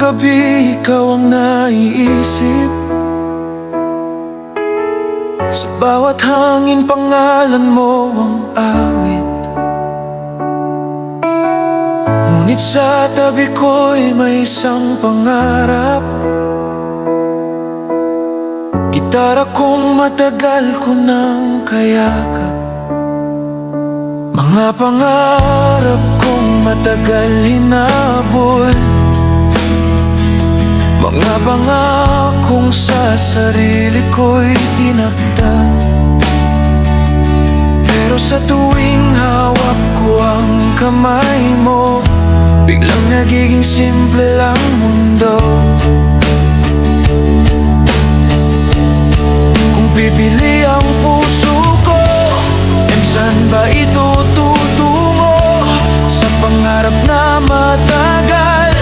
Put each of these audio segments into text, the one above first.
gabi ikaw ang naiisip. Sa bawat hangin pangalan mo ang awit. Ngunit sa tabi ko'y may isang pangarap. Gitara kong matagal ko nang kayakap. Mga pangarap kong matagal hinabol. Mga pangakong sa sarili ko'y tinakda. Pero sa tuwing hawak ko ang kamay mo, biglang nagiging simple lang mundo. Kung pipili ang puso ko, saan ba ito tutungo? Sa pangarap na matagal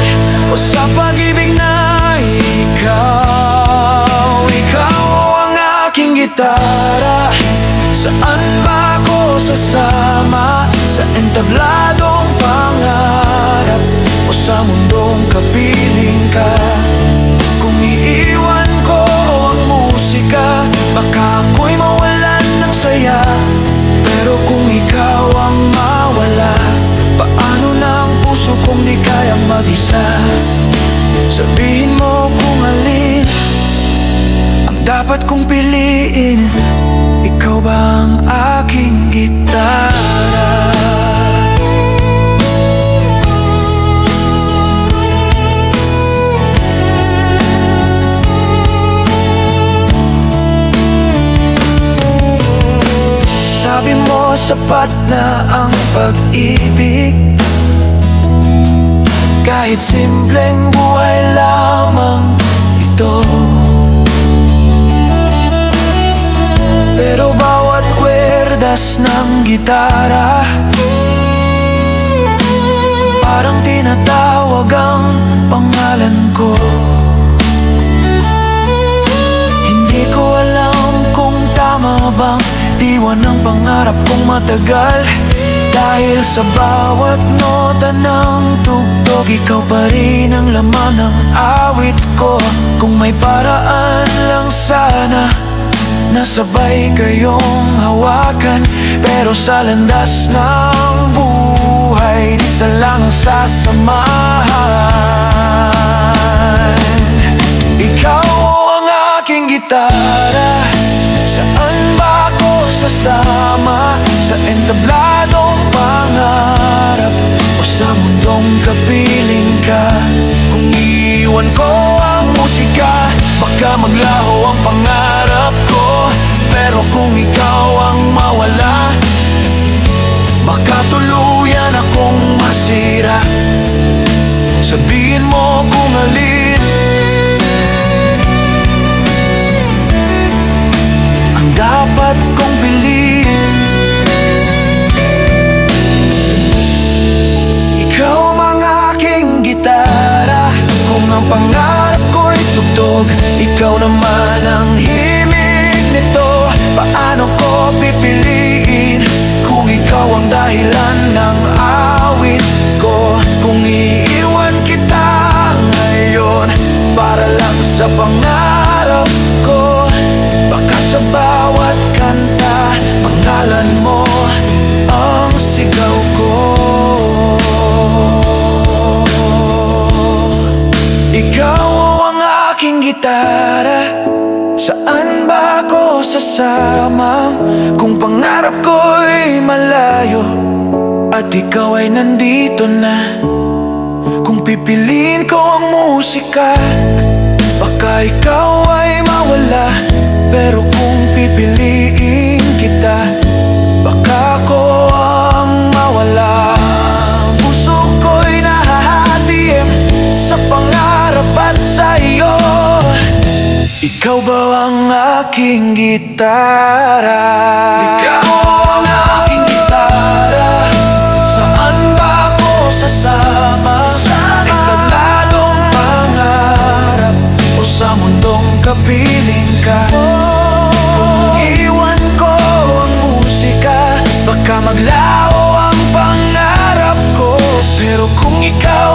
o sa pag-ibig na ikaw? Ikaw ang aking gitara. Saan ba ako sasama? Sa entabladong pangarap o sa mundong kapiling ka? Kung iiwan ko ang musika, baka ako'y mawalan ng saya. Pero kung ikaw ang mawala, paano na ang puso kong di kayang mag-isa? Sabihin mo kung alin ang dapat kong piliin. Ikaw ba ang aking gitara? Sabi mo sapat na ang pag-ibig, kahit simpleng buhay lamang ito. Pero bawat kwerdas ng gitara parang tinatawag ang pangalan ko. Hindi ko alam kung tama bang diwan ng pangarap kong matagal. Dahil sa bawat nota ng tugtog, ikaw pa rin ang laman ng awit ko. Kung may paraan lang sana na sabay kayong hawakan, pero sa landas ng buhay, isa lang ang sasamahan. Ikaw ang aking gitara. Saan ba ako sasama? Sa entabladong pangarap o sa mundong kapiling ka? Kung iiwan ko ang musika, baka maglaho ang pangarap ko. Pero kung ikaw ang mawala, baka tuluyan akong masira. Sabihin mo kung alin ang dapat kong piliin. Ikaw ang aking gitara. Kung ang pangarap ko'y tugtog, ikaw naman ang himig nito. Paano ko pipiliin kung ikaw ang dahilan ng awit ko? Kung iiwan kita ngayon para lang sa pangarap ko, baka sa bawat kanta pangalan mo ang sigaw ko. Ikaw ang aking gitara. Saan ba ako sasama? Kung pangarap ko'y malayo at ikaw ay nandito na. Kung pipiliin ko ang musika, baka ikaw ay mawala. Pero kung pipiliin kita, baka ako ang mawala. Puso ko'y nahahatim sa pangarap at sa iyo. Ikaw ba ang aking gitara? Ikaw ang aking gitara. Saan ba ako sasama? Sa entabladong pangarap o sa mundong kapiling ka? Kung iwan ko ang musika, baka maglaho ang pangarap ko. Pero kung ikaw